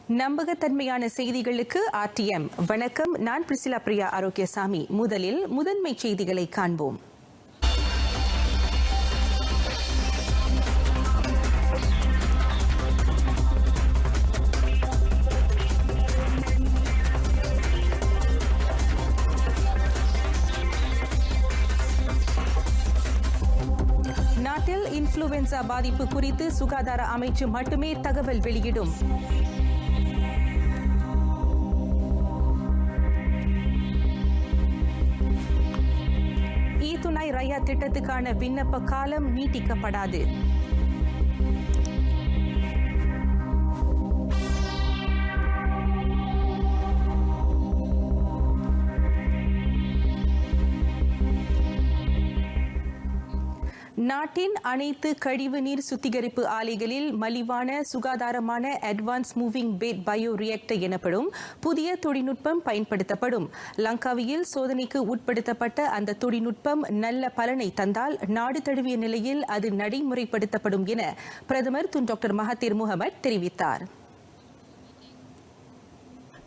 நம்பகத்தன்மையான செய்திகளுக்கு RTM. வணக்கம், நான் பிரிசிலா பிரியா ஆரோக்கியசாமி. முதலில் முதன்மை செய்திகளை காண்போம். நாட்டில் இன்ஃப்ளூவென்சா பாதிப்பு குறித்து சுகாதார அமைச்சு மட்டுமே தகவல் வெளியிடும். ஈதுணை ரயா திட்டத்துக்கான விண்ணப்ப காலம் நீட்டிக்கப்படாது. நாட்டின் அனைத்து கழிவுநீர் சுத்திகரிப்பு ஆலைகளில் மலிவான சுகாதாரமான advance moving bed bioreactor எனப்படும் புதிய தொழில்நுட்பம் பயன்படுத்தப்படும். லங்காவியில் சோதனைக்கு உட்படுத்தப்பட்ட அந்த தொழில்நுட்பம் நல்ல பலனை தந்தால் நாடு தழுவிய நிலையில் அது நடைமுறைப்படுத்தப்படும் என பிரதமர் டாக்டர் மஹாதீர் முகமது தெரிவித்தார்.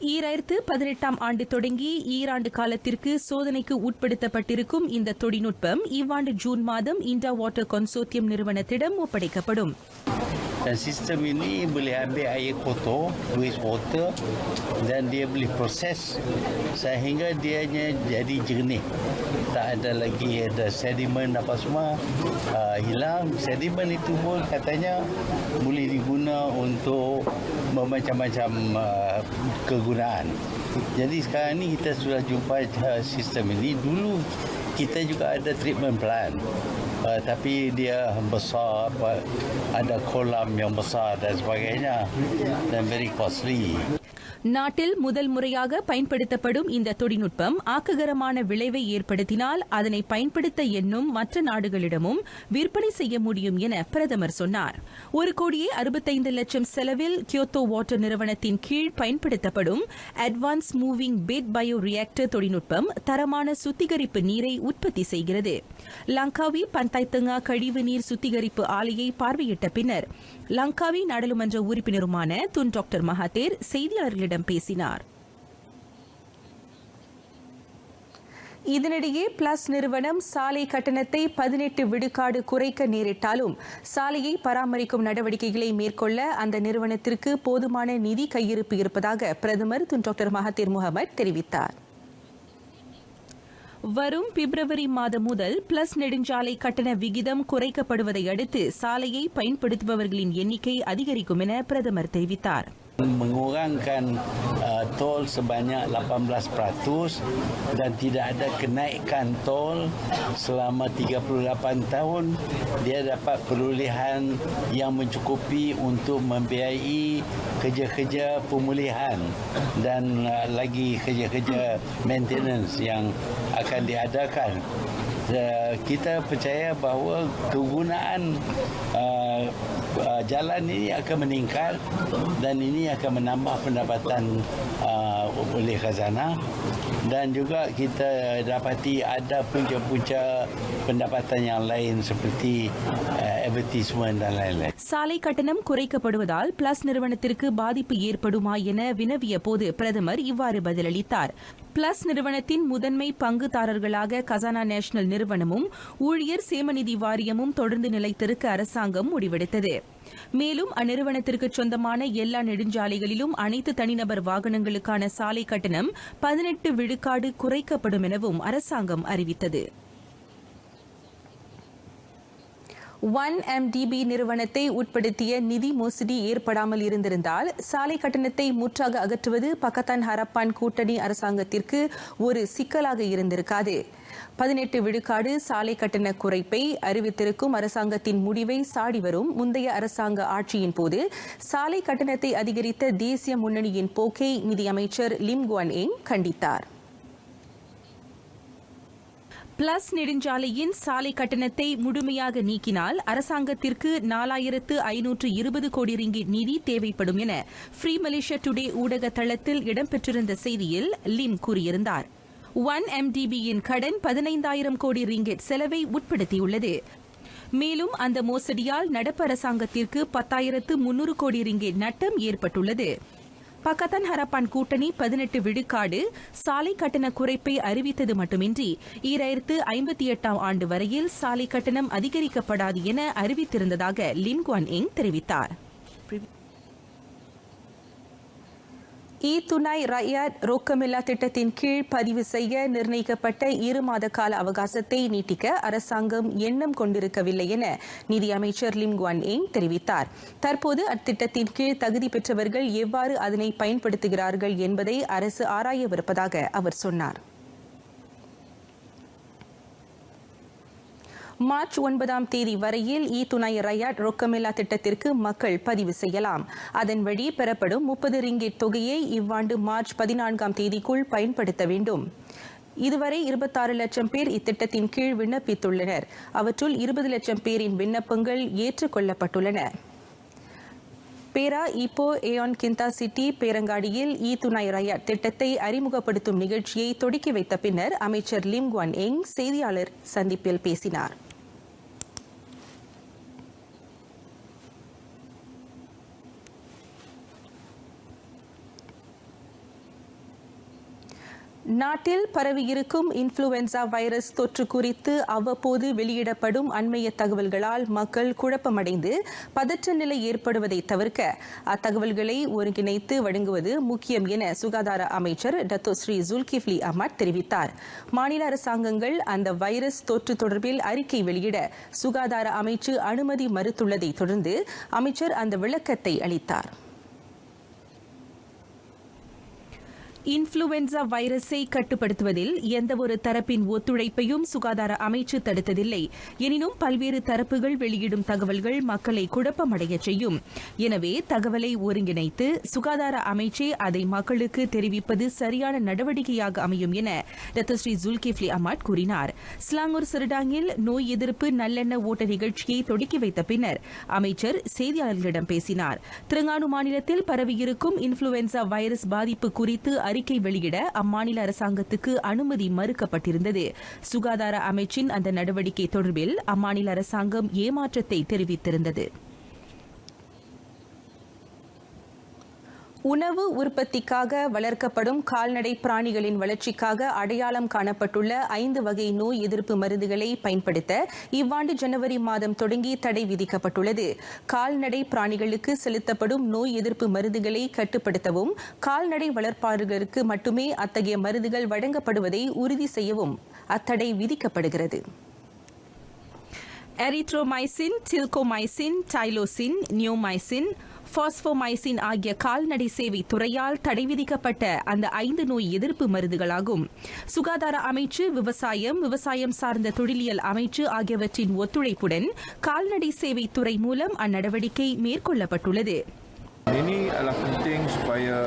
2018 ஆண்டு தொடங்கி ஈராண்டு காலத்திற்கு சோதனைக்கு உட்படுத்தப்பட்டிருக்கும் இந்த தொழில்நுட்பம் இவ்வாண்டு ஜூன் மாதம் இண்டா வாட்டர் கன்சோர்டியம் நிறுவனத்திடம் ஒப்படைக்கப்படும். Dan sistem ini boleh ambil air kotor, waste water, dan dia boleh proses sehingga dianya jadi jernih. Tak ada lagi ada sedimen apa semua hilang. Sedimen itu pun katanya boleh diguna untuk macam-macam kegunaan. Jadi sekarang ni kita sudah jumpa sistem ini. Dulu kita juga ada treatment plant. Tapi dia besar, ada kolam yang besar dan sebagainya dan very costly. நாட்டில் முதல் முறையாக பயன்படுத்தப்படும் இந்த தொழில்நுட்பம் ஆக்ககரமான விளைவை ஏற்படுத்தினால் அதனை பயன்படுத்த எண்ணும் மற்ற நாடுகளிடமும் விற்பனை செய்ய முடியும் என பிரதமர் சொன்னார். 1,65,00,000 செலவில் கியோத்தோ வாட்டர் நிறுவனத்தின் கீழ் பயன்படுத்தப்படும் advance moving bed bioreactor தொழில்நுட்பம் தரமான சுத்திகரிப்பு நீரை உற்பத்தி செய்கிறது. லங்காவி பந்தாய்தங்கா கழிவுநீர் சுத்திகரிப்பு ஆலையை பார்வையிட்ட பின்னர் லங்காவி நாடாளுமன்ற உறுப்பினருமான டாக்டர் மஹாதீர் செய்தியாளர்களிடம் பேசினார். இதனிடையே பிளஸ் நிறுவனம் சாலை கட்டணத்தை 18 விழுக்காடு குறைக்க நேரிட்டாலும் சாலையை பராமரிக்கும் நடவடிக்கைகளை மேற்கொள்ள அந்த நிறுவனத்திற்கு போதுமான நிதி கையிருப்பு இருப்பதாக பிரதமர் டாக்டர் மஹாதீர் முகமது தெரிவித்தார். வரும் பிப்ரவரி மாதம் முதல் பிளஸ் நெடுஞ்சாலை கட்டண விகிதம் குறைக்கப்படுவதை அடுத்து சாலையை பயன்படுத்துபவர்களின் எண்ணிக்கை அதிகரிக்கும் என பிரதமர் தெரிவித்தார். Mengurangkan tol sebanyak 18% dan tidak ada kenaikan tol selama 38 tahun. Dia dapat perolehan yang mencukupi untuk membiayai kerja-kerja pemulihan dan lagi kerja-kerja maintenance yang akan diadakan. Kita percaya bahawa kegunaan jalan ini akan meningkat dan ini akan menambah pendapatan oleh khazanah dan juga kita dapati ada punca-punca pendapatan yang lain seperti advertisement dan lain-lain. சாலை கட்டணம் குறைக்கப்படுவதால் plus நிறுவனத்திற்கு பாதிப்பு ஏற்படுமா என வினவிய போது பிரதமர் இவ்வாறு பதிலளித்தார். பிளஸ் நிறுவனத்தின் முதன்மை பங்குதாரர்களாக கசானா நேஷனல் நிறுவனமும் ஊழியர் சேமநிதி வாரியமும் தொடர்ந்து நிலைத்திருக்க அரசாங்கம் முடிவெடுத்தது. மேலும் அந்நிறுவனத்திற்கு சொந்தமான எல்லா நெடுஞ்சாலைகளிலும் அனைத்து தனிநபர் வாகனங்களுக்கான சாலை கட்டணம் 18 விழுக்காடு குறைக்கப்படும் எனவும் அரசாங்கம் அறிவித்தது. 1MDB நிறுவனத்தை உட்படுத்திய நிதி மோசடி ஏற்படாமல் இருந்திருந்தால் சாலை கட்டணத்தை முற்றாக அகற்றுவது பக்கத்தான் ஹரப்பான் கூட்டணி அரசாங்கத்திற்கு ஒரு சிக்கலாக இருந்திருக்காது. 18 விழுக்காடு சாலை கட்டண குறைப்பை அறிவித்திருக்கும் அரசாங்கத்தின் முடிவை சாடி வரும் முந்தைய அரசாங்க ஆட்சியின் போது சாலை கட்டணத்தை அதிகரித்த தேசிய முன்னணியின் போக்கை நிதியமைச்சர் லிம் குவான் எங் கண்டித்தார். பிளஸ் நெடுஞ்சாலையின் சாலை கட்டணத்தை முழுமையாக நீக்கினால் அரசாங்கத்திற்கு 4,520 கோடி ரிங்கிட் நிதி தேவைப்படும் என ஃப்ரீ மலேசியா டுடே ஊடக தளத்தில் இடம்பெற்றிருந்த செய்தியில் லிம் கூறியிருந்தார். 1MDBயின் கடன் 15,000 கோடி ரிங்கிட் செலவை உட்படுத்தியுள்ளது. மேலும் அந்த மோசடியால் நடப்பு அரசாங்கத்திற்கு 10,300 கோடி ரிங்கிட் நட்டம் ஏற்பட்டுள்ளது. பக்கத்தான் ஹரப்பான் கூட்டணி 18 விழுக்காடு சாலை கட்டண குறைப்பை அறிவித்தது மட்டுமின்றி 2058ஆம் ஆண்டு வரையில் சாலை கட்டணம் அதிகரிக்கப்படாது என அறிவித்திருந்ததாக லிம் குவான் எங் தெரிவித்தார். துணை ரயாட் ரொக்கமில்லா திட்டத்தின் கீழ் பதிவு செய்ய நிர்ணயிக்கப்பட்ட 2 மாத கால அவகாசத்தை நீட்டிக்க அரசாங்கம் எண்ணம் கொண்டிருக்கவில்லை என நிதி அமைச்சர் லிம் குவான் எங் தெரிவித்தார். தற்போது அத்திட்டத்தின் கீழ் தகுதி பெற்றவர்கள் எவ்வாறு அதனை பயன்படுத்துகிறார்கள் என்பதை அரசு ஆராயவிருப்பதாக அவர் சொன்னார். மார்ச் 9ஆம் தேதி வரையில் துணை ரயாட் ரொக்கமில்லா திட்டத்திற்கு மக்கள் பதிவு செய்யலாம். அதன் வழி பெறப்படும் 30 ரிங்கிட் தொகையை இவ்வாண்டு மார்ச் 14ஆம் தேதிக்குள் பயன்படுத்த வேண்டும். இதுவரை 26 லட்சம் பேர் இத்திட்டத்தின் கீழ் விண்ணப்பித்துள்ளனர். அவற்றுள் 20 லட்சம் பேரின் விண்ணப்பங்கள் ஏற்றுக்கொள்ளப்பட்டுள்ளன. பேரா இப்போ ஏயான் கிந்தா சிட்டி பேரங்காடியில் துணை ரயாட் திட்டத்தை அறிமுகப்படுத்தும் நிகழ்ச்சியை தொடக்கி வைத்த பின்னர் அமைச்சர் லிம் குவான் எங் செய்தியாளர் சந்திப்பில் பேசினார். நாட்டில் பரவியிருக்கும் இன்ஃப்ளூவன்சா வைரஸ் தொற்று குறித்து அவ்வப்போது வெளியிடப்படும் அண்மைய தகவல்களால் மக்கள் குழப்பமடைந்து பதற்ற நிலை ஏற்படுவதை தவிர்க்க அத்தகவல்களை ஒருங்கிணைத்து வழங்குவது முக்கியம் என சுகாதார அமைச்சர் டத்தோ ஸ்ரீ ஜுல்கிஃப்லி அஹ்மத் தெரிவித்தார். மாநில அரசாங்கங்கள் அந்த வைரஸ் தொற்று தொடர்பில் அறிக்கை வெளியிட சுகாதார அமைச்சு அனுமதி மறுத்துள்ளதை தொடர்ந்து அமைச்சர் அந்த விளக்கத்தை அளித்தார். இன்ஃப்ளூவன்சா வைரஸை கட்டுப்படுத்துவதில் எந்தவொரு தரப்பின் ஒத்துழைப்பையும் சுகாதார அமைச்சு தடுத்ததில்லை. எனினும் பல்வேறு தரப்புகள் வெளியிடும் தகவல்கள் மக்களை குழப்பமடைய செய்யும். எனவே தகவலை ஒருங்கிணைத்து சுகாதார அமைச்சே அதை மக்களுக்கு தெரிவிப்பது சரியான நடவடிக்கையாக அமையும் என டத்தோ ஸ்ரீ ஜுல்கிஃப்லி அஹ்மத் கூறினார். ஸ்லாங்கூர் சிறுடாங்கில் நோய் எதிர்ப்பு நல்லெண்ண ஓட்ட நிகழ்ச்சியை தொடக்கி வைத்த பின்னர் அமைச்சர் செய்தியாளர்களிடம் பேசினார். தெலுங்கானா மாநிலத்தில் பரவியிருக்கும் இன்ஃப்ளூவன்சா வைரஸ் பாதிப்பு குறித்து அறிக்கை வெளியிட அம்மாநில அரசாங்கத்துக்கு அனுமதி மறுக்கப்பட்டிருந்தது. சுகாதார அமைச்சின் அந்த நடவடிக்கை தொடர்பில் அம்மாநில அரசாங்கம் ஏமாற்றத்தை தெரிவித்திருந்தது. உணவு உற்பத்திக்காக வளர்க்கப்படும் கால்நடை பிராணிகளின் வளர்ச்சிக்காக அடையாளம் காணப்பட்டுள்ள 5 வகை நோய் எதிர்ப்பு மருந்துகளை பயன்படுத்த இவ்வாண்டு ஜனவரி மாதம் தொடங்கி தடை விதிக்கப்பட்டுள்ளது. கால்நடை பிராணிகளுக்கு செலுத்தப்படும் நோய் எதிர்ப்பு மருந்துகளை கட்டுப்படுத்தவும் கால்நடை வளர்ப்பாளர்களுக்கு மட்டுமே அத்தகைய மருந்துகள் வழங்கப்படுவதை உறுதி செய்யவும் அத்தடை விதிக்கப்படுகிறது. எரித்ரோமைசின், டில்கோமைசின், டைலோசின், நியோமைசின், பாஸ்போமைசின் ஆகிய கால்நடை சேவை துறையால் தடை விதிக்கப்பட்ட அந்த 5 நோய் எதிர்ப்பு மருந்துகளாகும். சுகாதார அமைச்சு, விவசாயம் சார்ந்த தொழிலியல் அமைச்சு ஆகியவற்றின் ஒத்துழைப்புடன் கால்நடை சேவை துறை மூலம் அந்நடவடிக்கை மேற்கொள்ளப்பட்டுள்ளது. Ini adalah penting supaya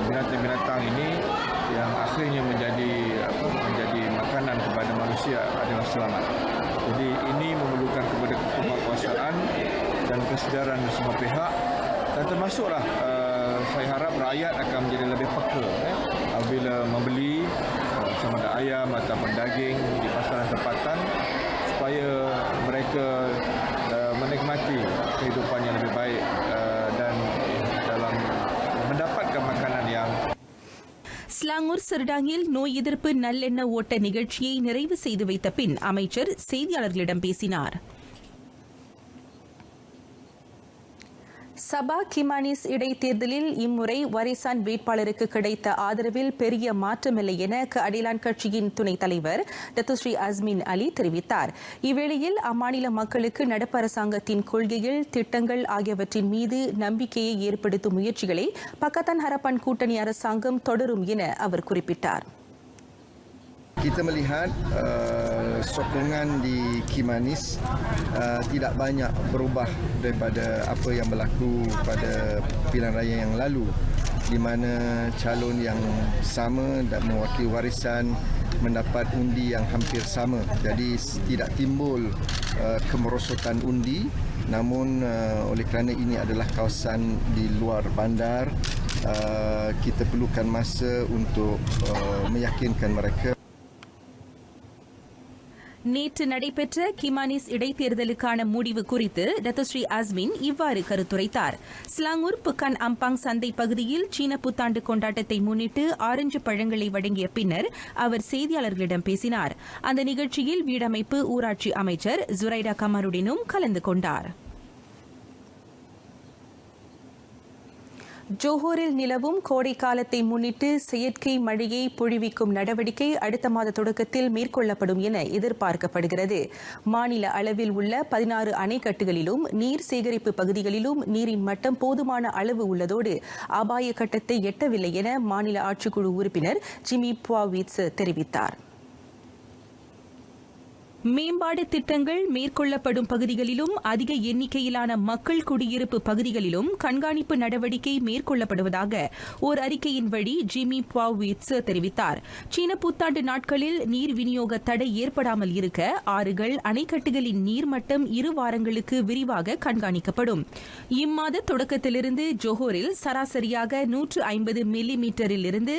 binatang-binatang ini yang akhirnya menjadi makanan kepada manusia adalah selamat. Jadi ini memerlukan kepada kekuasaan dan kesedaran semua pihak dan termasuklah saya harap rakyat akan menjadi lebih peka apabila membeli sama ada ayam ataupun daging di pasaran tempatan supaya mereka menikmati kehidupan yang lebih baik dan dalam mendapatkan makanan yang Selangor சிறுடாங்கில் நோய் எதிர்ப்பு நல்லெண்ண ஓட்ட நிகழ்ச்சியை நிறைவு செய்து வைத்த பின் அமைச்சர் செய்தியாளர்களிடம் பேசினார். சபா கிமானிஸ் இடைத்தேர்தலில் இம்முறை வரிசான் வேட்பாளருக்கு கிடைத்த ஆதரவில் பெரிய மாற்றமில்லை என அடிலான் கட்சியின் துணைத் தலைவர் டத்தோ ஸ்ரீ அஸ்மின் அலி தெரிவித்தார். இவ்வேளையில் அம்மாநில மக்களுக்கு நடப்பு அரசாங்கத்தின் கொள்கைகள், திட்டங்கள் ஆகியவற்றின் மீது நம்பிக்கையை ஏற்படுத்தும் முயற்சிகளை பக்கத்தான் ஹரப்பான் கூட்டணி அரசாங்கம் தொடரும் என அவர் குறிப்பிட்டார். Kita melihat sokongan di Kimanis tidak banyak berubah daripada apa yang berlaku pada pilihan raya yang lalu, di mana calon yang sama dan mewakili warisan mendapat undi yang hampir sama. Jadi tidak timbul kemerosotan undi, namun oleh kerana ini adalah kawasan di luar bandar, kita perlukan masa untuk meyakinkan mereka. நேற்று நடைபெற்ற கிமானிஸ் இடைத்தேர்தலுக்கான முடிவு குறித்து Datuk Seri அஸ்மின் இவ்வாறு கருத்துரைத்தார். Selangor புக்கான் Ampang சந்தை பகுதியில் சீன புத்தாண்டு கொண்டாட்டத்தை முன்னிட்டு ஆரஞ்சு பழங்களை வழங்கிய பின்னர் அவர் செய்தியாளர்களிடம் பேசினார். அந்த நிகழ்ச்சியில் வீடமைப்பு ஊராட்சி அமைச்சர் ஜுரைடா கமருடினும் கலந்து கொண்டார். ஜோஹோரில் நிலவும் கோடை காலத்தை முன்னிட்டு செயற்கை மழையை பொழிவிக்கும் நடவடிக்கை அடுத்த மாத தொடக்கத்தில் மேற்கொள்ளப்படும் என எதிர்பார்க்கப்படுகிறது. மாநில அளவில் உள்ள 16 அணைக்கட்டுகளிலும் நீர் சேகரிப்பு பகுதிகளிலும் நீரின் மட்டம் போதுமான அளவு உள்ளதோடு அபாய கட்டத்தை எட்டவில்லை என மாநில ஆட்சிக்குழு உறுப்பினர் ஜிமி புவாவிட்ஸ் தெரிவித்தார். மேம்பாடு திட்டங்கள் மேற்கொள்ளப்படும் பகுதிகளிலும் அதிக எண்ணிக்கையிலான மக்கள் குடியிருப்பு பகுதிகளிலும் கண்காணிப்பு நடவடிக்கை மேற்கொள்ளப்படுவதாக ஓர் அறிக்கையின் வழி ஜிமி புவாவிட்ஸ் தெரிவித்தார். சீன புத்தாண்டு நாட்களில் நீர் விநியோக தடை ஏற்படாமல் இருக்க ஆறுகள் அணைக்கட்டுகளின் நீர்மட்டம் 2 வாரங்களுக்கு விரிவாக கண்காணிக்கப்படும். இம்மாத தொடக்கத்திலிருந்து ஜோஹோரில் சராசரியாக 150 மில்லி மீட்டரிலிருந்து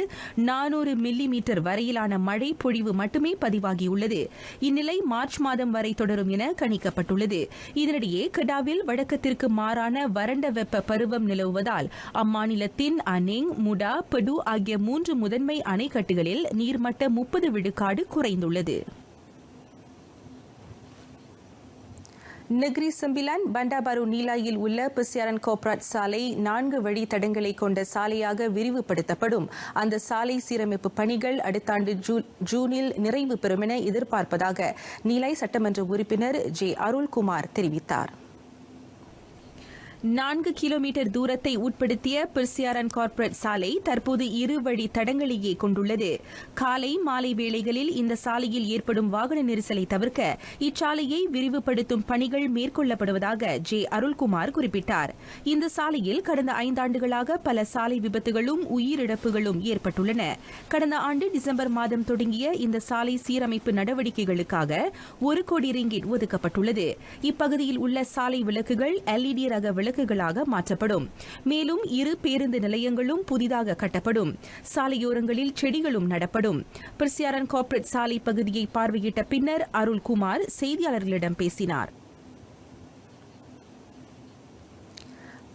400 மில்லி மீட்டர் வரையிலான மழை பொழிவு மட்டுமே பதிவாகியுள்ளது. இந்நிலை மார்ச் மாதம் வரை தொடரும் என கணிக்கப்பட்டுள்ளது. இதனிடையே கெடாவில் வழக்கத்திற்கு மாறான வறண்ட வெப்ப பருவம் நிலவுவதால் அம்மாநிலத்தின் அனேங், முடா, படு ஆகிய 3 முதன்மை அணைக்கட்டுகளில் நீர்மட்டம் 30 விழுக்காடு குறைந்துள்ளது. நெக்ரி செம்பிலான் பண்டாபாரு நீலாயில் உள்ள பெர்சியாரன் கோப்ராட் சாலை 4 வழி தடங்களை கொண்ட சாலையாக விரிவுபடுத்தப்படும். அந்த சாலை சீரமைப்பு பணிகள் அடுத்த ஆண்டு ஜூனில் நிறைவு பெறும் என எதிர்பார்ப்பதாக நீலாய் சட்டமன்ற உறுப்பினர் ஜே அருள்குமார் தெரிவித்தார். 4 கிலோமீட்டர் தூரத்தை உட்படுத்திய பெர்சியாரன் கார்ப்பரேட் சாலை தற்போது 2 வழி தடங்களையே கொண்டுள்ளது. காலை மாலை வேளைகளில் இந்த சாலையில் ஏற்படும் வாகன நெரிசலை தவிர்க்க இச்சாலையை விரிவுபடுத்தும் பணிகள் மேற்கொள்ளப்படுவதாக ஜே அருள்குமார் குறிப்பிட்டார். இந்த சாலையில் கடந்த 5 ஆண்டுகளாக பல சாலை விபத்துகளும் உயிரிழப்புகளும் ஏற்பட்டுள்ளன. கடந்த ஆண்டு டிசம்பர் மாதம் தொடங்கிய இந்த சாலை சீரமைப்பு நடவடிக்கைகளுக்காக 1 கோடி ரிங்கிட் ஒதுக்கப்பட்டுள்ளது. இப்பகுதியில் உள்ள சாலை விளக்குகள் LED ரக விளக்குகளாக மாற்றப்படும். மேலும் 2 பேருந்து நிலையங்களும் புதிதாக கட்டப்படும். சாலையோரங்களில் செடிகளும் நடப்படும். பெர்சியாரன் கார்ப்பரேட் சாலை பகுதியை பார்வையிட்ட பின்னர் அருள்குமார் செய்தியாளர்களிடம் பேசினார்.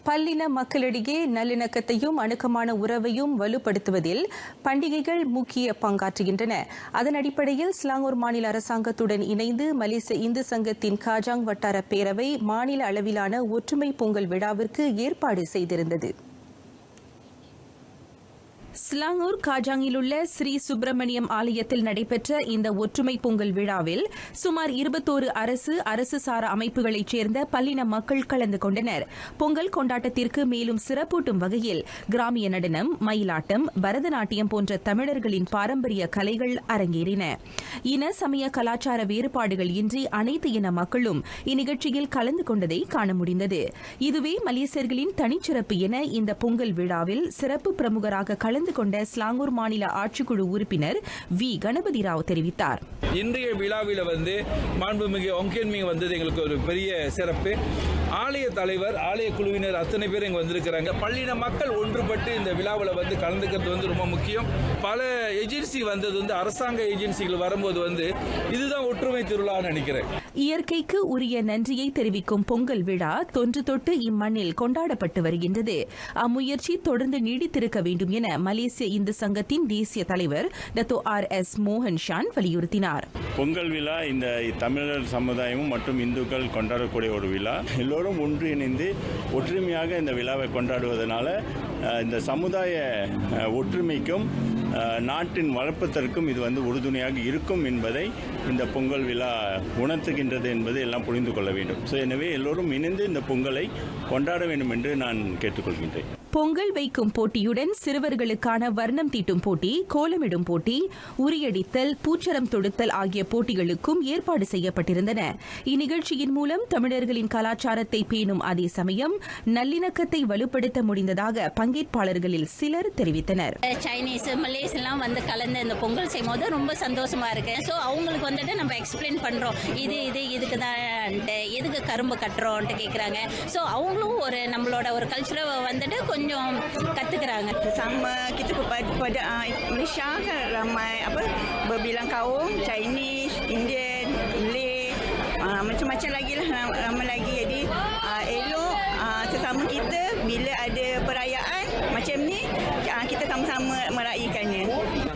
பல்லின மக்களிடையே நல்லிணக்கத்தையும் அணுக்கமான உறவையும் வலுப்படுத்துவதில் பண்டிகைகள் முக்கிய பங்காற்றுகின்றன. அதன் அடிப்படையில் ஸ்லாங்கூர் மாநில அரசாங்கத்துடன் இணைந்து மலேசிய இந்து சங்கத்தின் காஜாங் வட்டார பேரவை மாநில அளவிலான ஒற்றுமை பொங்கல் விழாவிற்கு ஏற்பாடு செய்திருந்தது. ஸ்லாங்கூர் காஜாங்கில் உள்ள ஸ்ரீ சுப்பிரமணியம் ஆலயத்தில் நடைபெற்ற இந்த ஒற்றுமை பொங்கல் விழாவில் சுமார் 21 அரசு சாரா அமைப்புகளைச் சேர்ந்த பல்லின மக்கள் கலந்து கொண்டனர். பொங்கல் கொண்டாட்டத்திற்கு மேலும் சிறப்பூட்டும் வகையில் கிராமிய நடனம், மயிலாட்டம், பரதநாட்டியம் போன்ற தமிழர்களின் பாரம்பரிய கலைகள் அரங்கேறின. இன சமய கலாச்சார வேறுபாடுகள் இன்றி அனைத்து இன மக்களும் இந்நிகழ்ச்சியில் கலந்து கொண்டதை காண முடிந்தது. இதுவே மலேசியர்களின் தனிச்சிறப்பு என இந்த பொங்கல் விழாவில் சிறப்பு பிரமுகராக கலந்து கொண்ட ஸ்லாங்கூர் மாநில ஆட்சிக்குழு உறுப்பினர் வி கணபதி ராவ் தெரிவித்தார். இன்றைய விழாவில் மாண்புமிகு ஒங்கேன்மிங் வந்தது எங்களுக்கு ஒரு பெரிய சிறப்பு. ஆலய தலைவர், ஆலய குழுவினர் அத்தனை பேர் இங்க வந்திருக்கிறாங்க. பள்ளின மக்கள் ஒன்றுபட்டு இந்த விழாவில் கலந்துக்கிறது ரொம்ப முக்கியம். பல ஏஜென்சி வந்தது அரசாங்க ஏஜென்சிகள் வரும்போது இதுதான் ஒற்றுமை திருவிழான்னு நினைக்கிறேன். இயற்கைக்கு உரிய நன்றியை தெரிவிக்கும் பொங்கல் விழா தொன்று தொட்டு இம்மண்ணில் கொண்டாடப்பட்டு வருகின்றது. அம்முயற்சி தொடர்ந்து நீடித்திருக்க வேண்டும் என மலேசிய இந்து சங்கத்தின் தேசிய தலைவர் டத்தோ RS மோகன் ஷான் வலியுறுத்தினார். பொங்கல் விழா இந்த தமிழர் சமுதாயமும் மற்றும் இந்துக்கள் கொண்டாடக்கூடிய ஒரு விழா. எல்லோரும் ஒன்றிணைந்து ஒற்றுமையாக இந்த விழாவை கொண்டாடுவதனால இந்த சமுதாய ஒற்றுமைக்கும் நாட்டின் வளர்ப்பதற்கும் இது உறுதுணையாக இருக்கும் என்பதை இந்த பொங்கல் விழா உணர்த்துகின்றது என்பதை எல்லாம் புரிந்து கொள்ள வேண்டும். எனவே எல்லோரும் இணைந்து இந்த பொங்கலை கொண்டாட வேண்டும் என்று நான் கேட்டுக்கொள்கின்றேன். பொங்கல் வைக்கும் போட்டியுடன் சிறுவர்களுக்கான வர்ணம் தீட்டும் போட்டி, கோலமிடும் போட்டி, உரியடித்தல், பூச்சரம் தொடுத்தல் ஆகிய போட்டிகளுக்கும் ஏற்பாடு செய்யப்பட்டிருந்தன. இந்நிகழ்ச்சியின் மூலம் தமிழர்களின் கலாச்சாரத்தை பேணும் அதே சமயம் நல்லிணக்கத்தை வலுப்படுத்த முடிந்ததாக பங்கேற்பாளர்களில் சிலர் தெரிவித்தனர். சைனீஸ், மலேஸ் எல்லாம் கலந்து இந்த பொங்கல் செய்யும் போது ரொம்ப சந்தோஷமா இருக்கு. ஸோ அவங்களுக்கு நம்ம எக்ஸ்பிளைன் பண்றோம், இதுக்கு தான் எதுக்கு கரும்பு கட்டுறோம்ட்டு கேட்குறாங்க. ஸோ அவங்களும் நம்மளோட ஒரு கல்ச்சரை கொஞ்சம் கத்துக்கிறாங்க. Sama kita pada Malaysia kan ramai berbilang kaum Chinese, Indian Indian, Malay, macam-macam lagi lah, ramai lagi. Jadi elok sesama kita bila ada perayaan macam ni kita sama-sama meraihkannya.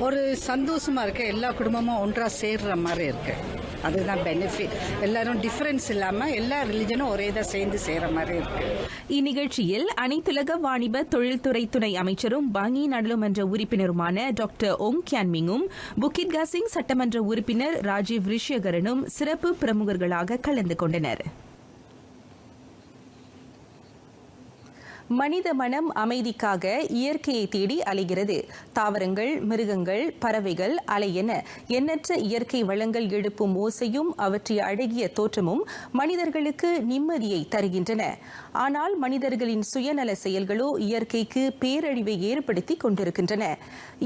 ஒரு சந்தோஷமா இருக்கு, எல்லா குடும்பமும் ஒன்றா சேர்ற மாதிரி இருக்கு. அதுதான் பெனிஃபிட். எல்லாரும் டிஃபரன்ஸ் இல்லாம எல்லா ரிலிஜனும் ஒரே தான் சேர்ந்து செய்யற மாதிரி இருக்கு. இந்நிகழ்ச்சியில் அனைத்துலக வாணிப தொழில்துறை துணை அமைச்சரும் பாங்கி நாடாளுமன்ற உறுப்பினருமான டாக்டர் ஓங் கியான் மிங்கும் புக்கிட் காசிங் சட்டமன்ற உறுப்பினர் ராஜீவ் ரிஷியகரனும் சிறப்பு பிரமுகர்களாக கலந்து கொண்டனர். மனித மனம் அமைதிக்காக இயற்கையை தேடி அலைகிறது. தாவரங்கள், மிருகங்கள், பறவைகள், அலை என எண்ணற்ற இயற்கை வளங்கள் எழுப்பும் ஓசையும் அவற்றை அழகிய தோற்றமும் மனிதர்களுக்கு நிம்மதியை தருகின்றன. ஆனால் மனிதர்களின் சுயநல செயல்களோ இயற்கைக்கு பேரழிவை ஏற்படுத்தி கொண்டிருக்கின்றன.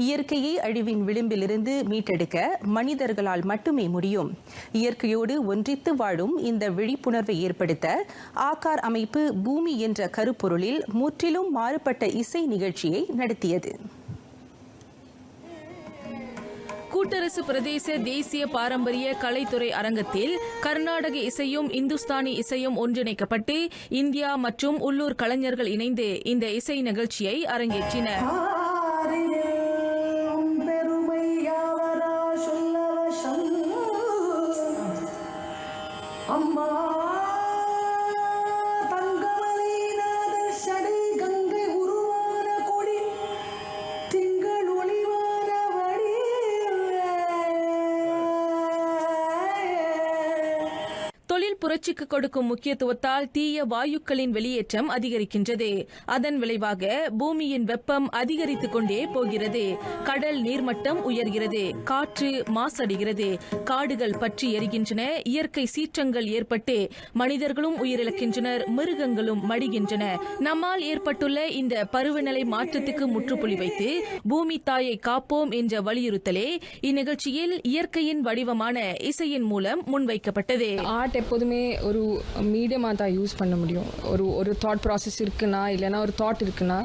இயற்கையை அழிவின் விளிம்பிலிருந்து மீட்டெடுக்க மனிதர்களால் மட்டுமே முடியும். இயற்கையோடு ஒன்றித்து வாழும் இந்த விழிப்புணர்வை ஏற்படுத்த ஆகார் அமைப்பு பூமி என்ற கருப்பொருளில் முற்றிலும் மாறுபட்ட இசை நிகழ்ச்சியை நடத்தியது. கூட்டரசு பிரதேச தேசிய பாரம்பரிய கலைத்துறை அரங்கத்தில் கர்நாடக இசையும் இந்துஸ்தானி இசையும் ஒன்றிணைக்கப்பட்டு இந்தியா மற்றும் உள்ளூர் கலைஞர்கள் இணைந்து இந்த இசை நிகழ்ச்சியை அரங்கேற்றினர். புரட்சிக்கு கொடுக்கும் முக்கியத்துவத்தால் தீய வாயுக்களின் வெளியேற்றம் அதிகரிக்கின்றது. அதன் விளைவாக பூமியின் வெப்பம் அதிகரித்துக் கொண்டே போகிறது. கடல் நீர்மட்டம் உயர்கிறது, காற்று மாசடைகிறது, காடுகள் பற்றி எரிகின்றன, இயற்கை சீற்றங்கள் ஏற்பட்டு மனிதர்களும் உயிரிழக்கின்றனர், மிருகங்களும் மடிகின்றன. நம்மால் ஏற்பட்டுள்ள இந்த பருவநிலை மாற்றத்துக்கு முற்றுப்புள்ளி வைத்து பூமி தாயை காப்போம் என்ற வலியுறுத்தலே இந்நிகழ்ச்சியில் இயற்கையின் வடிவமான இசையின் மூலம் முன்வைக்கப்பட்டது. ஆர்ட் எப்போதுமே ஒரு மீடியமாக தான் யூஸ் பண்ண முடியும். ஒரு தாட் ப்ராசஸ் இருக்குன்னா, இல்லைன்னா ஒரு தாட் இருக்குன்னா,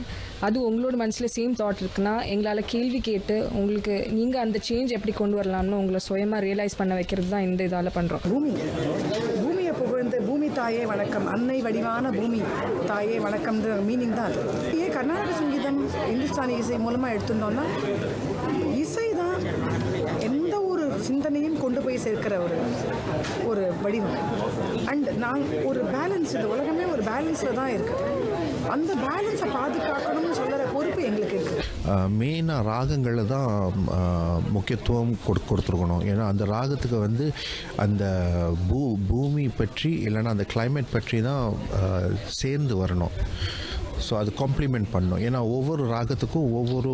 அது உங்களோட மனசில் சேம் தாட் இருக்குன்னா எங்களால் கேள்வி கேட்டு உங்களுக்கு நீங்கள் அந்த சேஞ்ச் எப்படி கொண்டு வரலாம்னு உங்களை சுயமாக ரியலைஸ் பண்ண வைக்கிறது தான் இந்த இதால் பண்ணுறோம். பூமியை புகழ்ந்து பூமி தாயே வணக்கம், அன்னை வடிவான பூமி தாயே வணக்கம் மீனிங் தான். ஏன் கர்நாடக சங்கீதம் இந்துஸ்தானி இசை மூலமாக எடுத்துட்டோம்னா இசை தான் எந்த ஒரு சிந்தனையும் கொண்டு போய் சேர்க்கிற ஒரு வடிவம். அண்ட் ஒரு பேலன்ஸ், இந்த உலகமே ஒரு பேலன்ஸில் தான் இருக்குது. அந்த பேலன்ஸை பாதுகாக்கணும்னு சொல்கிற பொறுப்பு எங்களுக்கு இருக்குது. மெயினாக ராகங்களில் தான் முக்கியத்துவம் கொடுத்துருக்கணும். ஏன்னா அந்த ராகத்துக்கு அந்த பூமி பற்றி இல்லைன்னா அந்த கிளைமேட் பற்றி தான் சேர்ந்து வரணும். ஸோ அது காம்ப்ளிமெண்ட் பண்ணணும். ஏன்னா ஒவ்வொரு ராகத்துக்கும் ஒவ்வொரு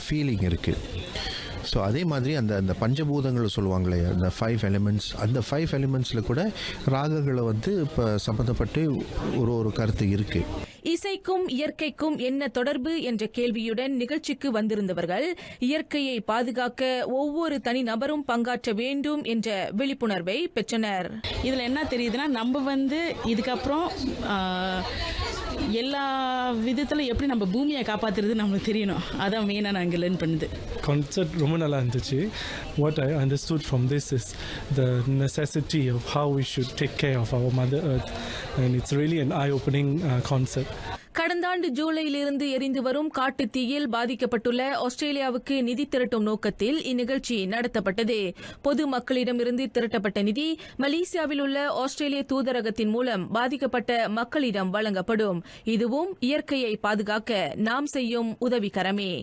ஃபீலிங் இருக்குது. ஸோ அதே மாதிரி அந்த பஞ்சபூதங்கள் சொல்லுவாங்களே, அந்த 5 எலிமெண்ட்ஸ், அந்த 5 எலிமெண்ட்ஸில் கூட ராகங்களை இப்போ சம்மந்தப்பட்டு ஒரு கருத்து இருக்குது. இசைக்கும் இயற்கைக்கும் என்ன தொடர்பு என்ற கேள்வியுடன் நிகழ்ச்சிக்கு வந்திருந்தவர்கள் இயற்கையை பாதுகாக்க ஒவ்வொரு தனி நபரும் பங்காற்ற வேண்டும் என்ற விழிப்புணர்வை பெற்றனர். இதில் என்ன தெரியுதுன்னா, நம்ம இதுக்கப்புறம் எல்லா விதத்தில் எப்படி நம்ம பூமியை காப்பாற்றுறது நம்மளுக்கு தெரியணும். அதான் மெயினாக நாங்கள் லேர்ன் பண்ணுது. கான்செப்ட் ரொம்ப நல்லா இருந்துச்சு. What I understood from this is the necessity of how we should take care of our Mother Earth, and it's really an eye-opening concept. கடந்த ஆண்டு ஜூலையிலிருந்து எரிந்து வரும் காட்டுத் தீயில் பாதிக்கப்பட்டுள்ள ஆஸ்திரேலியாவுக்கு நிதி திரட்டும் நோக்கத்தில் இந்நிகழ்ச்சி நடத்தப்பட்டது. பொதுமக்களிடமிருந்து திரட்டப்பட்ட நிதி மலேசியாவில் உள்ள ஆஸ்திரேலிய தூதரகத்தின் மூலம் பாதிக்கப்பட்ட மக்களிடம் வழங்கப்படும். இதுவும் இயற்கையை பாதுகாக்க நாம் செய்யும் உதவிகரமே.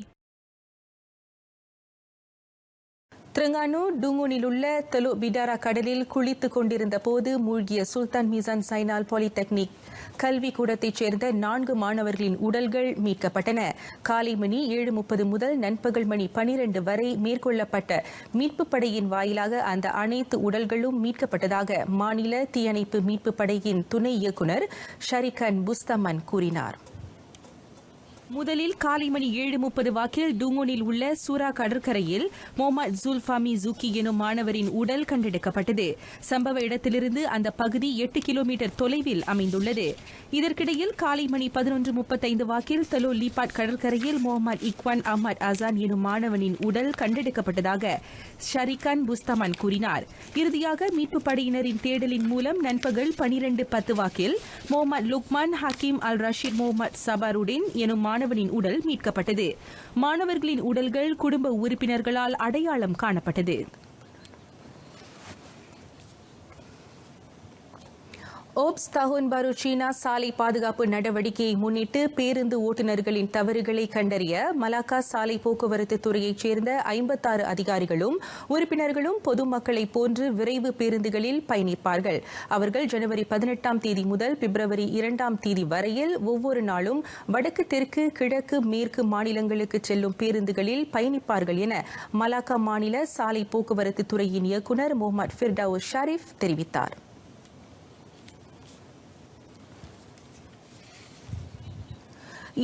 திரங்கானு டுங்குனில் உள்ள தெலுக் பிடாரா கடலில் குளித்துக் கொண்டிருந்த போது மூழ்கிய சுல்தான் மீசான் சைனால் பாலிடெக்னிக் கல்விக்கூடத்தைச் சேர்ந்த 4 மாணவர்களின் உடல்கள் மீட்கப்பட்டன. காலை மணி 7:30 முதல் நண்பகல் மணி 12 வரை மேற்கொள்ளப்பட்ட மீட்புப் படையின் வாயிலாக அந்த அனைத்து உடல்களும் மீட்கப்பட்டதாக மாநில தீயணைப்பு மீட்புப் படையின் துணை இயக்குநர் ஷரிகன் புஸ்தமன் கூறினார். முதலில் காலை மணி 7:30 வாக்கில் டூங்கோனில் உள்ள சூரா கடற்கரையில் முகமது ஜுல்ஃபாமி ஜூக்கி எனும் மாணவரின் உடல் கண்டெடுக்கப்பட்டது. சம்பவ இடத்திலிருந்து அந்த பகுதி 8 கிலோமீட்டர் தொலைவில் அமைந்துள்ளது. இதற்கிடையில் காலை மணி 11:35 வாக்கில் தலோ லீபாட் கடற்கரையில் முகமது இக்வான் அஹ்மத் அசான் எனும் மாணவனின் உடல் கண்டெடுக்கப்பட்டதாக ஷரிகான் புஸ்தமான் கூறினார். இறுதியாக மீட்புப் படையினரின் தேடலின் மூலம் நண்பகல் 12:10 வாக்கில் முகமது லுக்மான் ஹக்கீம் அல் ரஷீத் முகமது சபாருடின் எனும் மாணவனின் உடல் மீட்கப்பட்டது. மாணவர்களின் உடல்கள் குடும்ப உறுப்பினர்களால் அடையாளம் காணப்பட்டது. ஓப்ஸ் தஹோன் பாரு சீனா சாலை பாதுகாப்பு நடவடிக்கையை முன்னிட்டு பேருந்து ஓட்டுநர்களின் தவறுகளை கண்டறிய மலாக்கா சாலை போக்குவரத்து துறையைச் சேர்ந்த 56 அதிகாரிகளும் உறுப்பினர்களும் பொதுமக்களை போன்று விரைவு பேருந்துகளில் பயணிப்பார்கள். அவர்கள் ஜனவரி 18ஆம் தேதி முதல் பிப்ரவரி 2ஆம் தேதி வரையில் ஒவ்வொரு நாளும் வடக்கு, தெற்கு, கிழக்கு, மேற்கு மாநிலங்களுக்கு செல்லும் பேருந்துகளில் பயணிப்பார்கள் என மலாக்கா மாநில சாலை போக்குவரத்து துறையின் இயக்குநர் முகமது ஃபிர்டவுஸ் ஷரீப் தெரிவித்தார்.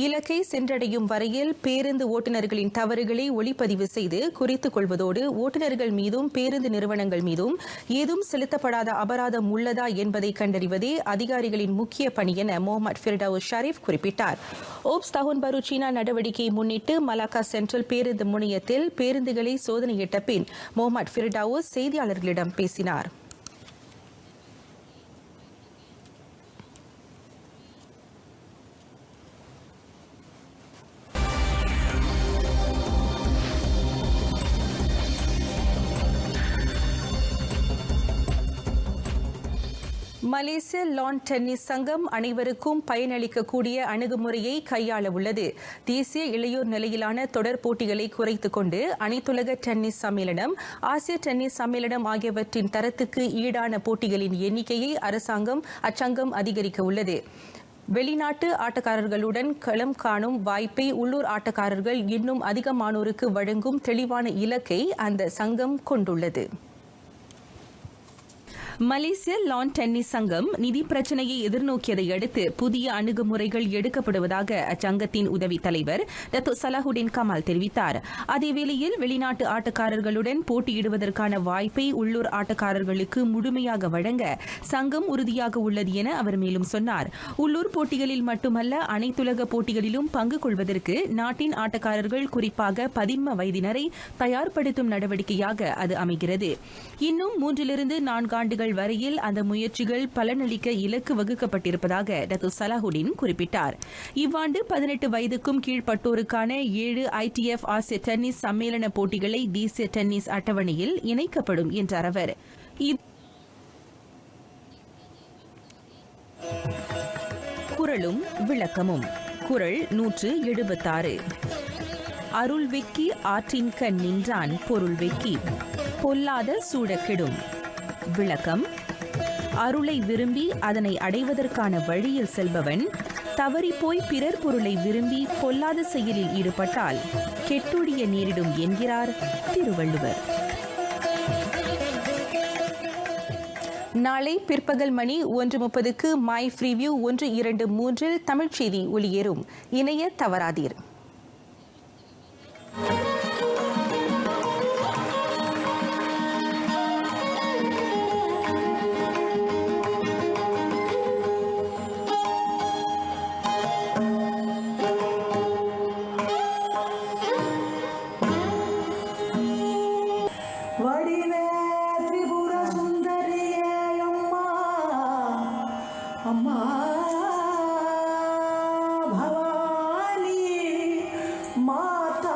இலக்கை சென்றடையும் வரையில் பேருந்து ஓட்டுநர்களின் தவறுகளை ஒளிப்பதிவு செய்து குறித்துக் கொள்வதோடு ஓட்டுநர்கள் மீதும் பேருந்து நிறுவனங்கள் மீதும் ஏதும் செலுத்தப்படாத அபராதம் உள்ளதா என்பதை கண்டறிவதே அதிகாரிகளின் முக்கிய பணி என முகமது ஃபிர்டவுஸ் ஷரீப் குறிப்பிட்டார். ஓப்ஸ் தஹோன் பாரு சீனா நடவடிக்கையை முன்னிட்டு மலாக்கா சென்ட்ரல் பேருந்து முனையத்தில் பேருந்துகளை சோதனையிட்ட பின் முகமது ஃபிர்டவுஸ் செய்தியாளர்களிடம் பேசினார். மலேசிய லான் டென்னிஸ் சங்கம் அனைவருக்கும் பயனளிக்கக்கூடிய அணுகுமுறையை கையாள உள்ளது. தேசிய இளையோர் நிலையிலான தொடர் போட்டிகளை குறைத்துக் கொண்டு அனைத்துலக டென்னிஸ் சம்மேளனம், ஆசிய டென்னிஸ் சம்மேளனம் ஆகியவற்றின் தரத்துக்கு ஈடான போட்டிகளின் எண்ணிக்கையை அச்சங்கம் அதிகரிக்க உள்ளது. வெளிநாட்டு ஆட்டக்காரர்களுடன் களம் காணும் வாய்ப்பை உள்ளூர் ஆட்டக்காரர்கள் இன்னும் அதிகமானோருக்கு வழங்கும் தெளிவான இலக்கை அந்த சங்கம் கொண்டுள்ளது. மலேசிய லான் டென்னிஸ் சங்கம் நிதி பிரச்சினையை எதிர்நோக்கியதை அடுத்து புதிய அணுகுமுறைகள் எடுக்கப்படுவதாக அச்சங்கத்தின் உதவி தலைவர் டத்தோ சலாஹுடின் கமால் தெரிவித்தார். அதேவேளையில் வெளிநாட்டு ஆட்டக்காரர்களுடன் போட்டியிடுவதற்கான வாய்ப்பை உள்ளூர் ஆட்டக்காரர்களுக்கு முழுமையாக வழங்க சங்கம் உறுதியாக உள்ளது என அவர் மேலும் சொன்னார். உள்ளூர் போட்டிகளில் மட்டுமல்ல, அனைத்துலக போட்டிகளிலும் பங்கு கொள்வதற்கு நாட்டின் ஆட்டக்காரர்கள், குறிப்பாக 11 வயதினரை தயார்படுத்தும் நடவடிக்கையாக அது அமைகிறது. இன்னும் 3-4 ஆண்டுகள் வரையில் அந்த முயற்சிகள் பலனளிக்க இலக்கு வகுக்கப்பட்டிருப்பதாக டத்தோ சலாஹுடின் குறிப்பிட்டார். இவ்வாண்டு 18 வயதுக்கும் கீழ்ப்பட்டோருக்கான 7 ITF ஆசிய டென்னிஸ் சம்மேளன போட்டிகளை தேசிய டென்னிஸ் அட்டவணையில் இணைக்கப்படும் என்றார் அவர். குறளும் விளக்கமும். குறள் 176. அருள் வெக்கி ஆற்றின் கண் நின்றான் பொருள் வெக்கி பொல்லாத சூடக்கெடும். விளக்கம்: அருளை விரும்பி அதனை அடைவதற்கான வழியில் செல்பவன் தவறிப்போய் பிறர் பொருளை விரும்பி பொல்லாத செயலில் ஈடுபட்டால் கெட்டொழிய நேரிடும் என்கிறார் திருவள்ளுவர். நாளை பிற்பகல் மணி 1:30க்கு மை ஃப்ரீவியூ 123 தமிழ் செய்தி ஒளியேறும். இணைய தவறாதீர். அம்மா பவானி மாதா